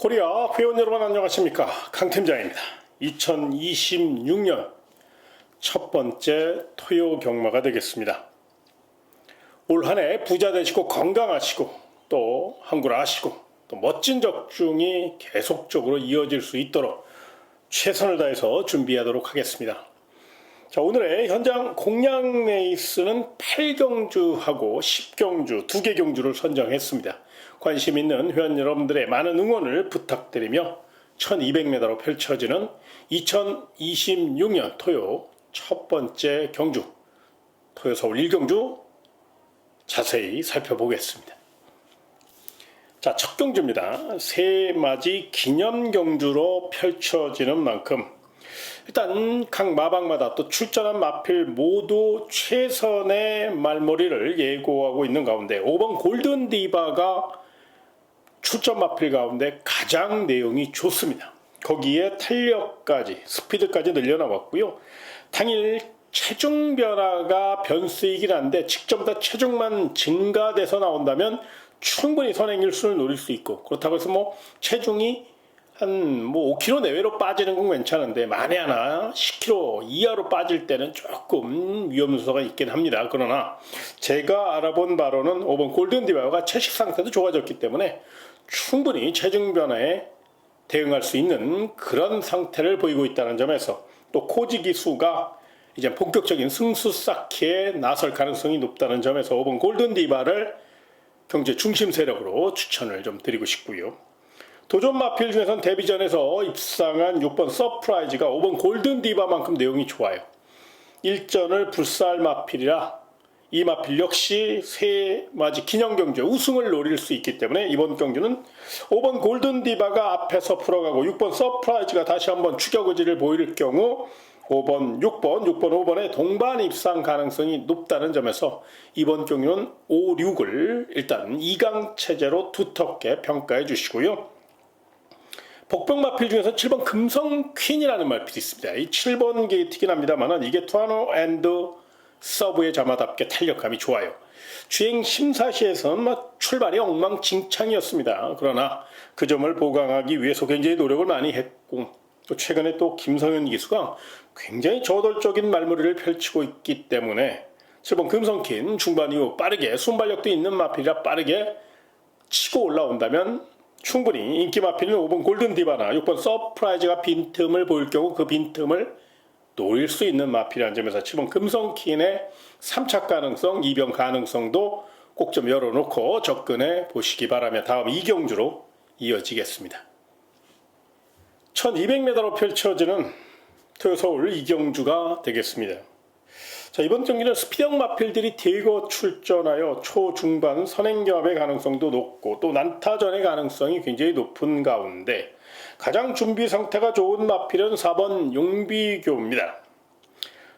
코리아 회원 여러분 안녕하십니까? 강 팀장입니다. 2026년 첫 번째 토요 경마가 되겠습니다. 올 한 해 부자 되시고 건강하시고 또 한글 아시고 또 멋진 적중이 계속적으로 이어질 수 있도록 최선을 다해서 준비하도록 하겠습니다. 자, 오늘의 현장 공략 레이스는 8경주하고 10경주 2개 경주를 선정했습니다. 관심 있는 회원 여러분들의 많은 응원을 부탁드리며 1200m로 펼쳐지는 2026년 토요 첫 번째 경주 토요 서울 1경주 자세히 살펴보겠습니다. 자, 첫 경주입니다. 세맞이 기념 경주로 펼쳐지는 만큼 일단 각 마방마다 또 출전한 마필 모두 최선의 말머리를 예고하고 있는 가운데 5번 골든디바가 출전 마필 가운데 가장 내용이 좋습니다. 거기에 탄력까지 스피드까지 늘려나왔고요. 당일 체중 변화가 변수이긴 한데 직전보다 체중만 증가돼서 나온다면 충분히 선행일수를 노릴 수 있고, 그렇다고 해서 체중이 한 5kg 내외로 빠지는 건 괜찮은데 만에 하나 10kg 이하로 빠질 때는 조금 위험 요소가 있긴 합니다. 그러나 제가 알아본 바로는 5번 골든디바가 체식 상태도 좋아졌기 때문에 충분히 체중 변화에 대응할 수 있는 그런 상태를 보이고 있다는 점에서 또 코지 기수가 이제 본격적인 승수 쌓기에 나설 가능성이 높다는 점에서 5번 골든디바를 경제 중심 세력으로 추천을 좀 드리고 싶고요. 도전 마필 중에서는 데뷔전에서 입상한 6번 서프라이즈가 5번 골든디바만큼 내용이 좋아요. 일전을 불사할 마필이라 이 마필 역시 세맞이 기념경주에 우승을 노릴 수 있기 때문에 이번 경주는 5번 골든디바가 앞에서 풀어가고 6번 서프라이즈가 다시 한번 추격 의지를 보일 경우 5번, 5번의 동반 입상 가능성이 높다는 점에서 이번 경주는 5, 6을 일단 2강 체제로 두텁게 평가해 주시고요. 복병 마필 중에서 7번 금성 퀸이라는 마필이 있습니다. 이 7번 게이트긴 합니다만 이게 투아노 앤드 서브의 자마답게 탄력감이 좋아요. 주행 심사시에서는 출발이 엉망진창이었습니다. 그러나 그 점을 보강하기 위해서 굉장히 노력을 많이 했고, 또 최근에 또 김성현 기수가 굉장히 저돌적인 말머리를 펼치고 있기 때문에 7번 금성킨 중반 이후 빠르게 순발력도 있는 마필이라 빠르게 치고 올라온다면 충분히 인기 마필은 5번 골든디바나 6번 서프라이즈가 빈틈을 보일 경우 그 빈틈을 노릴 수 있는 마필이라는 점에서 7번 금성킨의 3차 가능성, 2병 가능성도 꼭 좀 열어놓고 접근해 보시기 바라며 다음 2경주로 이어지겠습니다. 1200m로 펼쳐지는 토요 서울 2경주가 되겠습니다. 자, 이번 경기는 스피드형 마필들이 대거 출전하여 초중반 선행경합의 가능성도 높고 또 난타전의 가능성이 굉장히 높은 가운데 가장 준비 상태가 좋은 마필은 4번 용비교입니다.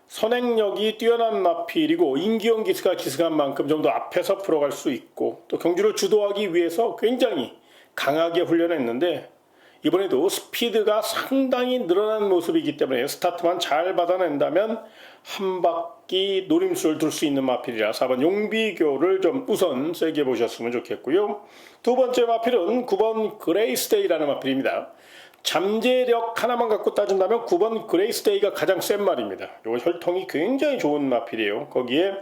선행력이 뛰어난 마필이고 임기영 기수가 기승한 만큼 좀 더 앞에서 풀어갈 수 있고 또 경주를 주도하기 위해서 굉장히 강하게 훈련했는데 이번에도 스피드가 상당히 늘어난 모습이기 때문에 스타트만 잘 받아낸다면 한 바퀴 노림수를 둘 수 있는 마필이라 4번 용비교를 좀 우선 세게 보셨으면 좋겠고요. 두 번째 마필은 9번 그레이스데이라는 마필입니다. 잠재력 하나만 갖고 따진다면 9번 그레이스데이가 가장 센 말입니다. 이 혈통이 굉장히 좋은 마필이에요. 거기에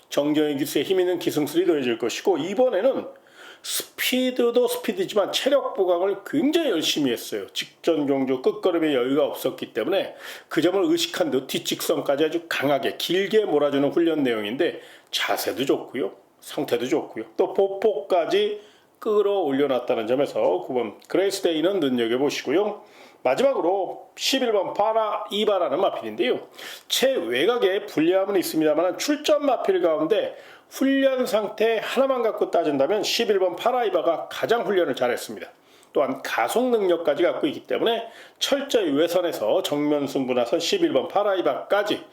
정정의 기수에 힘있는 기승술이 더해질 것이고 이번에는 스피드도 스피드지만 체력 보강을 굉장히 열심히 했어요. 직전 경주 끝걸음에 여유가 없었기 때문에 그 점을 의식한 듯 뒷직선까지 아주 강하게 길게 몰아주는 훈련 내용인데 자세도 좋고요. 상태도 좋고요. 또 보폭까지 끌어올려놨다는 점에서 9번 그레이스데이는 눈여겨보시고요. 마지막으로 11번 파라 이바라는 마필인데요. 최외곽에 불리함은 있습니다만 출전 마필 가운데 훈련 상태 하나만 갖고 따진다면 11번 파라이바가 가장 훈련을 잘했습니다. 또한 가속 능력까지 갖고 있기 때문에 철저히 외선에서 정면 승부 나선 11번 파라이바까지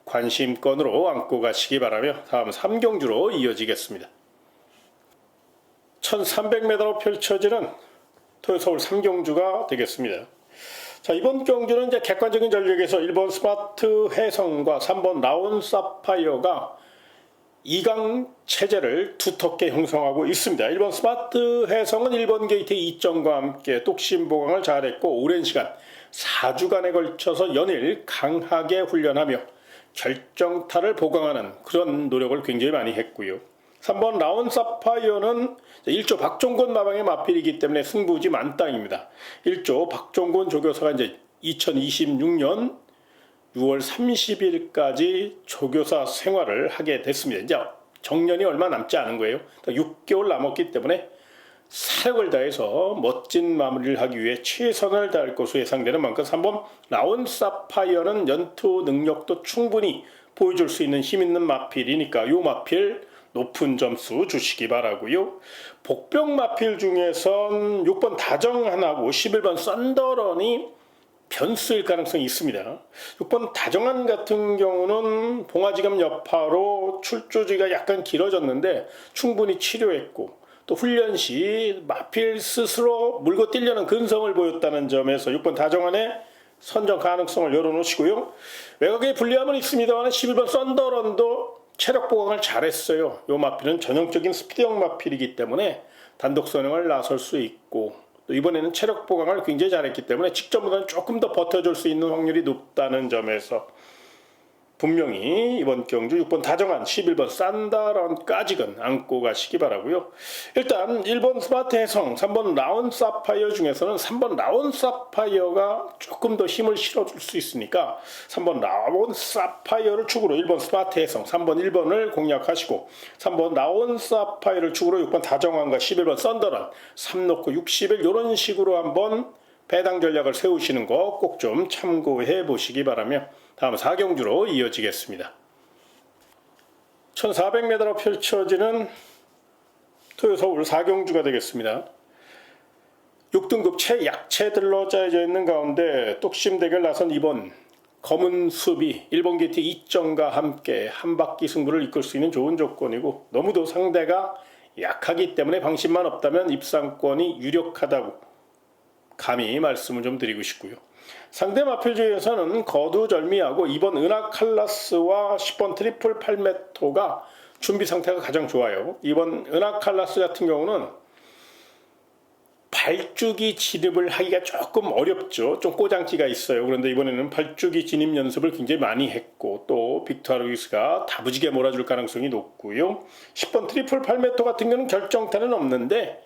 관심권으로 안고 가시기 바라며 다음 3경주로 이어지겠습니다. 1300m로 펼쳐지는 토요 서울 3경주가 되겠습니다. 자, 이번 경주는 이제 객관적인 전력에서 1번 스마트 해성과 3번 라온 사파이어가 이강 체제를 두텁게 형성하고 있습니다. 1번 스마트 해성은 1번 게이트 2점과 함께 똑심 보강을 잘했고 오랜 시간 4주간에 걸쳐서 연일 강하게 훈련하며 결정타를 보강하는 그런 노력을 굉장히 많이 했고요. 3번 라온 사파이어는 1조 박종곤 마방의 마필이기 때문에 승부지 만땅입니다. 1조 박종곤 조교사가 이제 2026년 6월 30일까지 조교사 생활을 하게 됐습니다. 이제 정년이 얼마 남지 않은 거예요. 6개월 남았기 때문에 사력을 다해서 멋진 마무리를 하기 위해 최선을 다할 것으로 예상되는 만큼 3번 라온 사파이어는 연투 능력도 충분히 보여줄 수 있는 힘 있는 마필이니까 이 마필 높은 점수 주시기 바라고요. 복병 마필 중에선 6번 다정한하고 11번 썬더런이 변수일 가능성이 있습니다. 6번 다정한 같은 경우는 봉화지검 여파로 출조지가 약간 길어졌는데 충분히 치료했고 또 훈련 시 마필 스스로 물고 뛰려는 근성을 보였다는 점에서 6번 다정한의 선정 가능성을 열어놓으시고요. 외곽에 불리함은 있습니다만 11번 썬더런도 체력 보강을 잘했어요. 이 마필은 전형적인 스피드형 마필이기 때문에 단독 선행을 나설 수 있고 또 이번에는 체력 보강을 굉장히 잘했기 때문에 직전보다는 조금 더 버텨줄 수 있는 확률이 높다는 점에서 분명히 이번 경주 6번 다정한 11번 산다런까지는 안고 가시기 바라고요. 일단 1번 스마트 해성, 3번 라온 사파이어 중에서는 3번 라온 사파이어가 조금 더 힘을 실어줄 수 있으니까 3번 라온 사파이어를 축으로 1번 스마트 해성, 3번 1번을 공략하시고 3번 라온 사파이어를 축으로 6번 다정한과 11번 썬더런 3 놓고 60일 이런 식으로 한번 배당 전략을 세우시는 거 꼭 좀 참고해 보시기 바라며 다음 4경주로 이어지겠습니다. 1400m로 펼쳐지는 토요서울 4경주가 되겠습니다. 6등급 최약체들로 짜여져 있는 가운데 똑심 대결 나선 2번 검은 수비 1번 게이트 2점과 함께 한 바퀴 승부를 이끌 수 있는 좋은 조건이고 너무도 상대가 약하기 때문에 방심만 없다면 입상권이 유력하다고 감히 말씀을 좀 드리고 싶고요. 상대 마필 중에서는 거두절미하고 2번 은하칼라스와 10번 트리플 팔메토가 준비 상태가 가장 좋아요. 2번 은하칼라스 같은 경우는 발주기 진입을 하기가 조금 어렵죠. 좀 꼬장기가 있어요. 그런데 이번에는 발주기 진입 연습을 굉장히 많이 했고 또 빅토르 루이스가 다부지게 몰아줄 가능성이 높고요. 10번 트리플 팔메토 같은 경우는 결정타는 없는데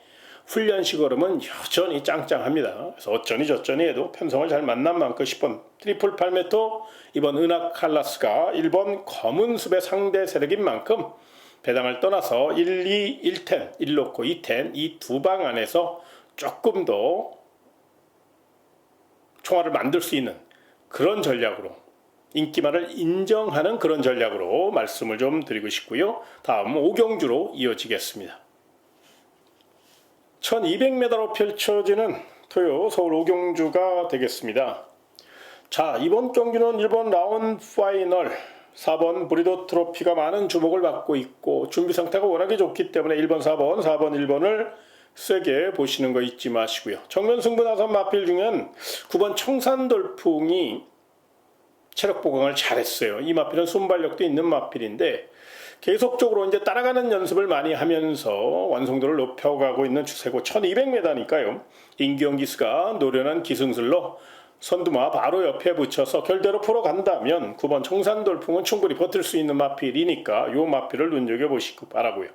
훈련식 걸음은 여전히 짱짱합니다. 그래서 어쩌니 저쩌니 해도 편성을 잘 만난 만큼 10번 트리플 팔메토, 2번 은하칼라스가 1번 검은숲의 상대 세력인 만큼 배당을 떠나서 1, 2, 1텐, 1놓고 2텐 이 두 방 안에서 조금 더 총알을 만들 수 있는 그런 전략으로 인기만을 인정하는 그런 전략으로 말씀을 좀 드리고 싶고요. 다음 5경주로 이어지겠습니다. 1200m로 펼쳐지는 토요 서울 5경주가 되겠습니다. 자, 이번 경주는 1번 라운 파이널 4번 브리더 트로피가 많은 주목을 받고 있고 준비 상태가 워낙에 좋기 때문에 1번 4번 4번 1번을 세게 보시는 거 잊지 마시고요. 정면 승부 나선 마필 중엔 9번 청산돌풍이 체력 보강을 잘했어요. 이 마필은 순발력도 있는 마필인데 계속적으로 이제 따라가는 연습을 많이 하면서 완성도를 높여가고 있는 추세고 1200m니까요. 임기영 기수가 노련한 기승술로 선두마 바로 옆에 붙여서 결대로 풀어간다면 9번 청산돌풍은 충분히 버틸 수 있는 마필이니까 이 마필을 눈여겨보시기 바라고요.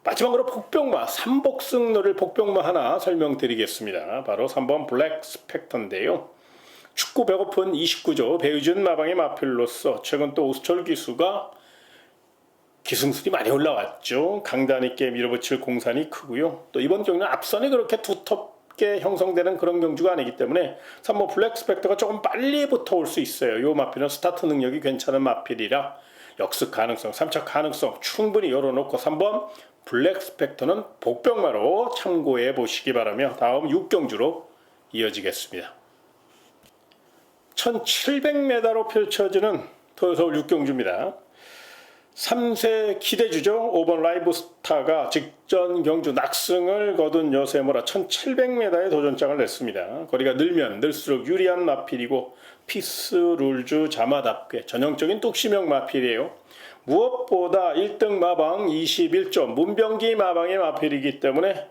마지막으로 복병마 3복승 노릴 복병마 하나 설명드리겠습니다. 바로 3번 블랙 스펙터인데요. 축구 배고픈 29조 배우준 마방의 마필로서 최근 또 오수철 기수가 기승술이 많이 올라왔죠. 강단 있게 밀어붙일 공산이 크고요. 또 이번 경기는 앞선이 그렇게 두텁게 형성되는 그런 경주가 아니기 때문에 3번 블랙 스펙터가 조금 빨리 붙어올 수 있어요. 이 마필은 스타트 능력이 괜찮은 마필이라 역습 가능성, 3차 가능성 충분히 열어놓고 3번 블랙 스펙터는 복병마로 참고해 보시기 바라며 다음 6경주로 이어지겠습니다. 1700m로 펼쳐지는 토요서울 6경주입니다. 3세 기대주죠. 5번 라이브스타가 직전 경주 낙승을 거둔 여세모라 1700m의 도전장을 냈습니다. 거리가 늘면 늘수록 유리한 마필이고 피스 룰주 자마답게 전형적인 뚝심형 마필이에요. 무엇보다 1등 마방 21점 문병기 마방의 마필이기 때문에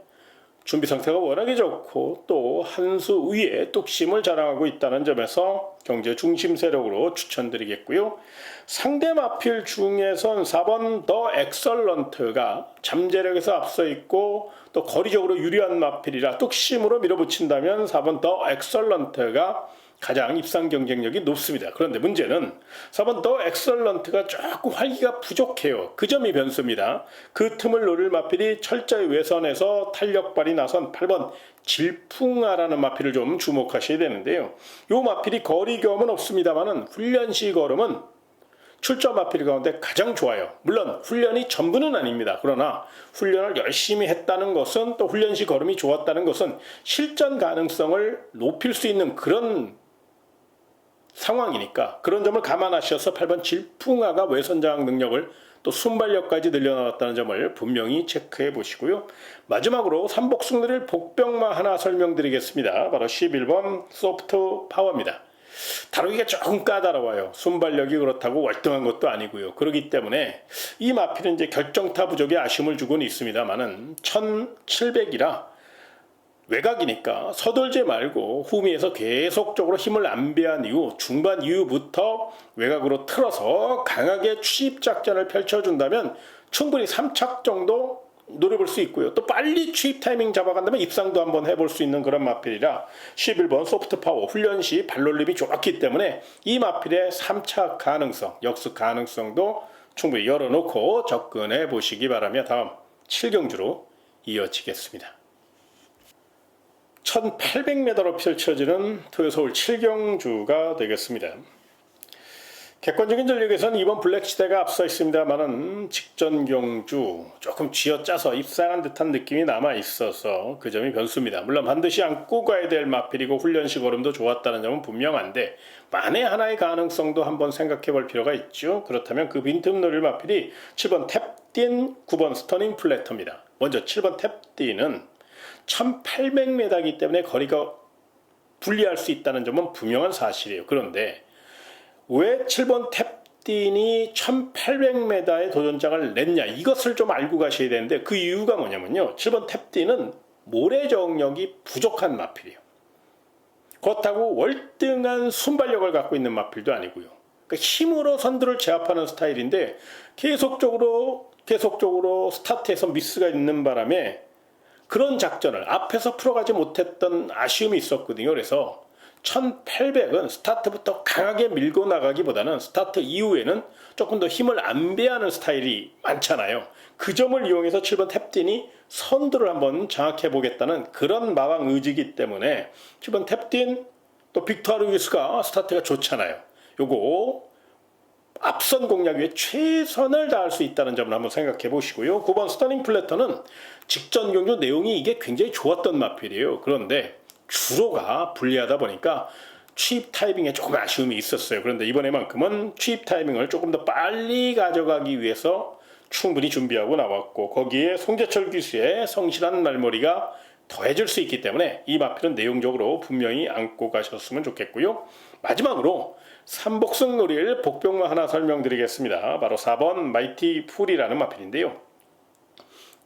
준비 상태가 워낙에 좋고 또 한 수 위에 뚝심을 자랑하고 있다는 점에서 경제 중심 세력으로 추천드리겠고요. 상대 마필 중에선 4번 더 엑설런트가 잠재력에서 앞서 있고 또 거리적으로 유리한 마필이라 뚝심으로 밀어붙인다면 4번 더 엑설런트가 가장 입상 경쟁력이 높습니다. 그런데 문제는 4번 더 엑설런트가 조금 활기가 부족해요. 그 점이 변수입니다. 그 틈을 노릴 마필이 철저히 외선에서 탄력발이 나선 8번 질풍아라는 마필을 좀 주목하셔야 되는데요. 이 마필이 거리 경험은 없습니다만은 훈련시 걸음은 출전 마필 가운데 가장 좋아요. 물론 훈련이 전부는 아닙니다. 그러나 훈련을 열심히 했다는 것은 또 훈련시 걸음이 좋았다는 것은 실전 가능성을 높일 수 있는 그런 상황이니까 그런 점을 감안하셔서 8번 질풍아가 외선장악 능력을 또 순발력까지 늘려나왔다는 점을 분명히 체크해 보시고요. 마지막으로 삼복승 느릴 복병마 하나 설명드리겠습니다. 바로 11번 소프트 파워입니다. 다루기가 조금 까다로워요. 순발력이 그렇다고 월등한 것도 아니고요. 그렇기 때문에 이 마필은 이제 결정타 부족에 아쉬움을 주고는 있습니다만은 1700이라 외곽이니까 서둘지 말고 후미에서 계속적으로 힘을 안배한 이후 중반 이후부터 외곽으로 틀어서 강하게 추입 작전을 펼쳐준다면 충분히 3착 정도 노려볼 수 있고요. 또 빨리 추입 타이밍 잡아간다면 입상도 한번 해볼 수 있는 그런 마필이라 11번 소프트 파워 훈련 시 발놀림이 좋았기 때문에 이 마필의 3착 가능성, 역습 가능성도 충분히 열어놓고 접근해 보시기 바라며 다음 7경주로 이어지겠습니다. 1800m로 펼쳐지는 토요서울 7경주가 되겠습니다. 객관적인 전력에서는 이번 블랙시대가 앞서 있습니다만은 직전 경주 조금 쥐어짜서 입상한 듯한 느낌이 남아있어서 그 점이 변수입니다. 물론 반드시 안고 가야 될 마필이고 훈련시 걸음도 좋았다는 점은 분명한데 만에 하나의 가능성도 한번 생각해 볼 필요가 있죠. 그렇다면 그 빈틈 노릴 마필이 7번 탭딘, 9번 스터닝 플래터입니다. 먼저 7번 탭딘은 1800m이기 때문에 거리가 불리할 수 있다는 점은 분명한 사실이에요. 그런데 왜 7번 탭딘이 1800m의 도전장을 냈냐 이것을 좀 알고 가셔야 되는데 그 이유가 뭐냐면요. 7번 탭딘은 모래 저항력이 부족한 마필이에요. 그렇다고 월등한 순발력을 갖고 있는 마필도 아니고요. 그러니까 힘으로 선두를 제압하는 스타일인데 계속적으로 스타트에서 미스가 있는 바람에 그런 작전을 앞에서 풀어가지 못했던 아쉬움이 있었거든요. 그래서 1800은 스타트부터 강하게 밀고 나가기보다는 스타트 이후에는 조금 더 힘을 안배하는 스타일이 많잖아요. 그 점을 이용해서 7번 탭딘이 선두를 한번 장악해 보겠다는 그런 마방 의지이기 때문에 7번 탭딘 또 빅토르 루이스가 스타트가 좋잖아요. 요거 앞선 공략 위에 최선을 다할 수 있다는 점을 한번 생각해 보시고요. 9번 스터닝 플래터는 직전 경주 내용이 이게 굉장히 좋았던 마필이에요. 그런데 주로가 불리하다 보니까 취입 타이밍에 조금 아쉬움이 있었어요. 그런데 이번에만큼은 취입 타이밍을 조금 더 빨리 가져가기 위해서 충분히 준비하고 나왔고 거기에 송재철 기수의 성실한 말머리가 더해질 수 있기 때문에 이 마필은 내용적으로 분명히 안고 가셨으면 좋겠고요. 마지막으로 삼복승 노릴 복병마 하나 설명드리겠습니다. 바로 4번 마이티 풀이라는 마필인데요.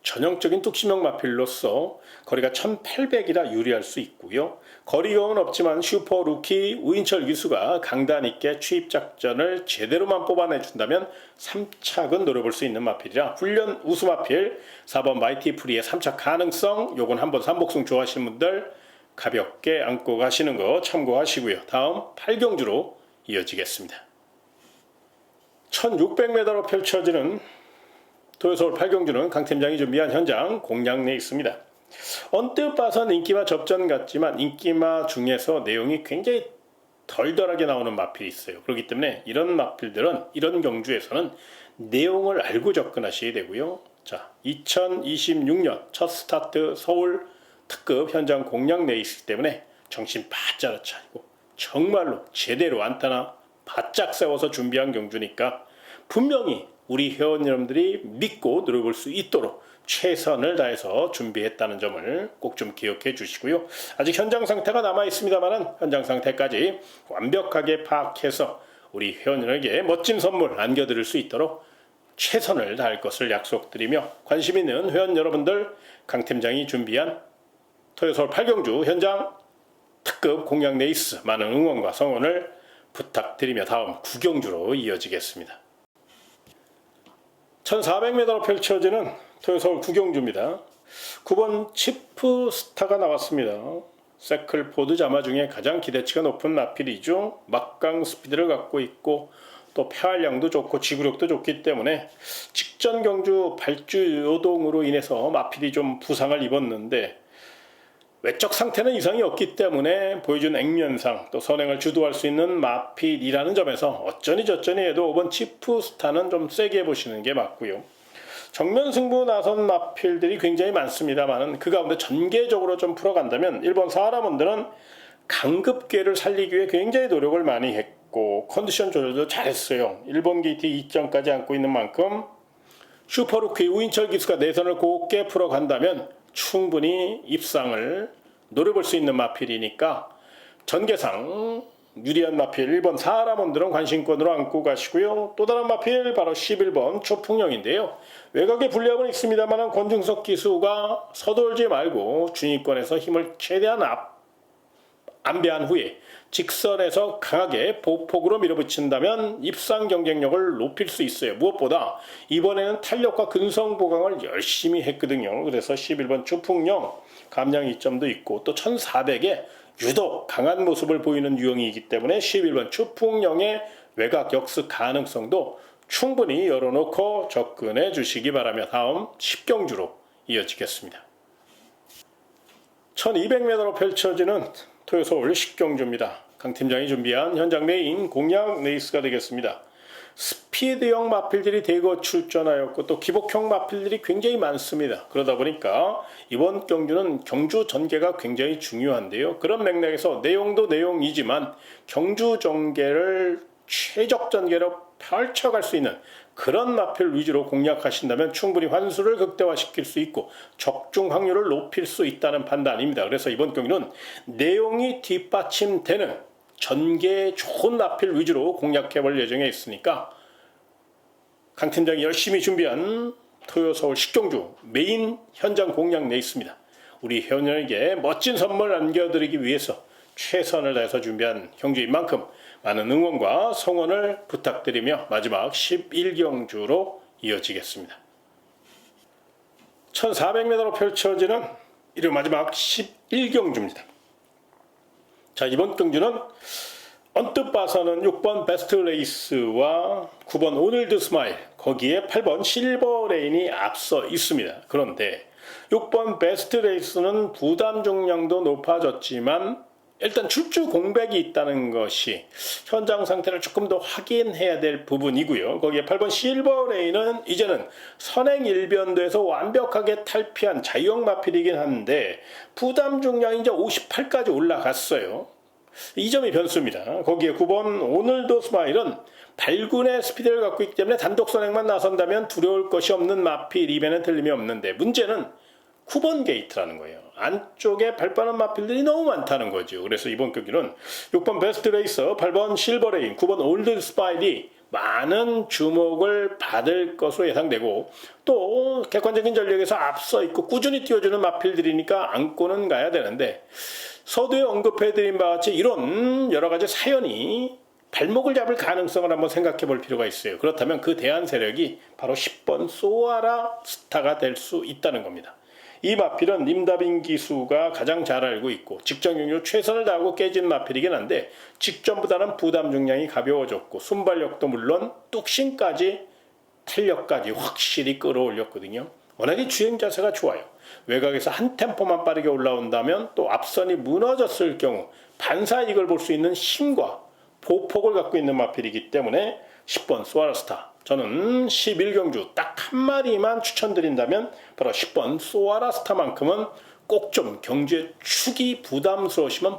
전형적인 뚝심형 마필로서 거리가 1800이라 유리할 수 있고요. 거리경은 없지만 슈퍼 루키 우인철 기수가 강단 있게 취입 작전을 제대로만 뽑아내준다면 3착은 노려볼 수 있는 마필이라 훈련 우수 마필 4번 마이티 풀이의 3착 가능성 요건 한번 삼복승 좋아하시는 분들 가볍게 안고 가시는 거 참고하시고요. 다음 8경주로 이어지겠습니다. 1600m로 펼쳐지는 토요서울 8경주는 강 팀장이 준비한 현장 공략 내에 있습니다. 언뜻 봐선 인기마 접전 같지만 인기마 중에서 내용이 굉장히 덜덜하게 나오는 마필이 있어요. 그렇기 때문에 이런 마필들은 이런 경주에서는 내용을 알고 접근하셔야 되고요. 자, 2026년 첫 스타트 서울 특급 현장 공략 내에 있기 때문에 정신 바짝 차리고 정말로 제대로 안타나 바짝 세워서 준비한 경주니까 분명히 우리 회원 여러분들이 믿고 누려볼 수 있도록 최선을 다해서 준비했다는 점을 꼭 좀 기억해 주시고요. 아직 현장 상태가 남아 있습니다만 현장 상태까지 완벽하게 파악해서 우리 회원들에게 멋진 선물 안겨드릴 수 있도록 최선을 다할 것을 약속드리며 관심 있는 회원 여러분들 강 팀장이 준비한 토요서울 8경주 현장 특급 공략 레이스 많은 응원과 성원을 부탁드리며 다음 9경주로 이어지겠습니다. 1400m로 펼쳐지는 토요서울 9경주입니다. 9번 치프 스타가 나왔습니다. 세클포드 자마 중에 가장 기대치가 높은 마필이죠. 막강 스피드를 갖고 있고 또 폐활량도 좋고 지구력도 좋기 때문에 직전 경주 발주 요동으로 인해서 마필이 좀 부상을 입었는데 외적 상태는 이상이 없기 때문에 보여준 액면상 또 선행을 주도할 수 있는 마필이라는 점에서 어쩌니 저쩌니 해도 5번 치프 스타는 좀 세게 보시는 게 맞고요. 정면 승부 나선 마필들이 굉장히 많습니다만 그 가운데 전개적으로 좀 풀어간다면 1번 사람원들은 강급계를 살리기 위해 굉장히 노력을 많이 했고 컨디션 조절도 잘했어요. 1번 게이트 2점까지 안고 있는 만큼 슈퍼루키 우인철 기수가 내선을 곱게 풀어간다면 충분히 입상을 노려볼 수 있는 마필이니까 전개상 유리한 마필 1번 사람원들은 관심권으로 안고 가시고요. 또 다른 마필 바로 11번 초풍령인데요. 외곽에 불리함은 있습니다만 권중석 기수가 서둘지 말고 중위권에서 힘을 최대한 안배한 후에 직선에서 강하게 보폭으로 밀어붙인다면 입상 경쟁력을 높일 수 있어요. 무엇보다 이번에는 탄력과 근성 보강을 열심히 했거든요. 그래서 11번 초풍령 감량 이점도 있고 또 1400에 유독 강한 모습을 보이는 유형이기 때문에 11번 초풍령의 외곽 역습 가능성도 충분히 열어놓고 접근해 주시기 바라며 다음 10경주로 이어지겠습니다. 1200m로 펼쳐지는 토요서울 10경주입니다. 강 팀장이 준비한 현장 메인 공략 레이스가 되겠습니다. 스피드형 마필들이 대거 출전하였고 또 기복형 마필들이 굉장히 많습니다. 그러다 보니까 이번 경주는 경주 전개가 굉장히 중요한데요. 그런 맥락에서 내용도 내용이지만 경주 전개를 최적 전개로 펼쳐갈 수 있는 그런 마필 위주로 공략하신다면 충분히 환수를 극대화시킬 수 있고 적중 확률을 높일 수 있다는 판단입니다. 그래서 이번 경기는 내용이 뒷받침되는 전개 좋은 마필 위주로 공략해볼 예정에 있으니까 강 팀장이 열심히 준비한 토요서울 10경주 메인 현장 공략 레이스입니다. 우리 회원에게 멋진 선물 안겨드리기 위해서 최선을 다해서 준비한 경주인 만큼 많은 응원과 성원을 부탁드리며 마지막 11경주로 이어지겠습니다. 1400m로 펼쳐지는 일요 마지막 11경주입니다. 자, 이번 경주는 언뜻 봐서는 6번 베스트 레이스와 9번 오늘드 스마일 거기에 8번 실버 레인이 앞서 있습니다. 그런데 6번 베스트 레이스는 부담 중량도 높아졌지만 일단 출주 공백이 있다는 것이 현장 상태를 조금 더 확인해야 될 부분이고요. 거기에 8번 실버 레인은 이제는 선행 일변도에서 완벽하게 탈피한 자유형 마필이긴 한데 부담 중량이 이제 58까지 올라갔어요. 이 점이 변수입니다. 거기에 9번 오늘도 스마일은 발군의 스피드를 갖고 있기 때문에 단독 선행만 나선다면 두려울 것이 없는 마필 입에는 틀림이 없는데 문제는 9번 게이트라는 거예요. 안쪽에 발빠른 마필들이 너무 많다는 거죠. 그래서 이번 경기는 6번 베스트 레이서, 8번 실버레인, 9번 올드 스파일이 많은 주목을 받을 것으로 예상되고 또 객관적인 전력에서 앞서 있고 꾸준히 띄워주는 마필들이니까 안고는 가야 되는데 서두에 언급해드린 바와 같이 이런 여러 가지 사연이 발목을 잡을 가능성을 한번 생각해 볼 필요가 있어요. 그렇다면 그 대안 세력이 바로 10번 소아라 스타가 될 수 있다는 겁니다. 이 마필은 임다빈 기수가 가장 잘 알고 있고 직전 경주 최선을 다하고 깨진 마필이긴 한데 직전보다는 부담 중량이 가벼워졌고 순발력도 물론 뚝심까지 탄력까지 확실히 끌어올렸거든요. 워낙에 주행 자세가 좋아요. 외곽에서 한 템포만 빠르게 올라온다면 또 앞선이 무너졌을 경우 반사 이익을 볼 수 있는 힘과 보폭을 갖고 있는 마필이기 때문에 10번 소아라스타 저는 11경주 딱 한 마리만 추천드린다면 바로 10번 소아라스타만큼은 꼭 좀 경주의 축이 부담스러우시면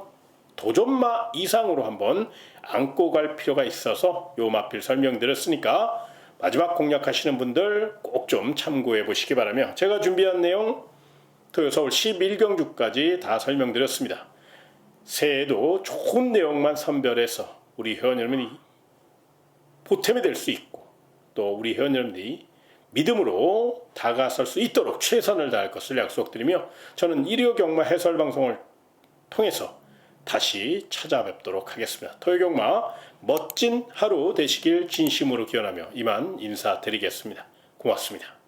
도전마 이상으로 한번 안고 갈 필요가 있어서 요 마필 설명드렸으니까 마지막 공략하시는 분들 꼭 좀 참고해 보시기 바라며 제가 준비한 내용 토요서울 11경주까지 다 설명드렸습니다. 새해에도 좋은 내용만 선별해서 우리 회원 여러분이 보탬이 될 수 있고 또 우리 회원 여러분들이 믿음으로 다가설 수 있도록 최선을 다할 것을 약속드리며 저는 일요경마 해설방송을 통해서 다시 찾아뵙도록 하겠습니다. 토요경마 멋진 하루 되시길 진심으로 기원하며 이만 인사드리겠습니다. 고맙습니다.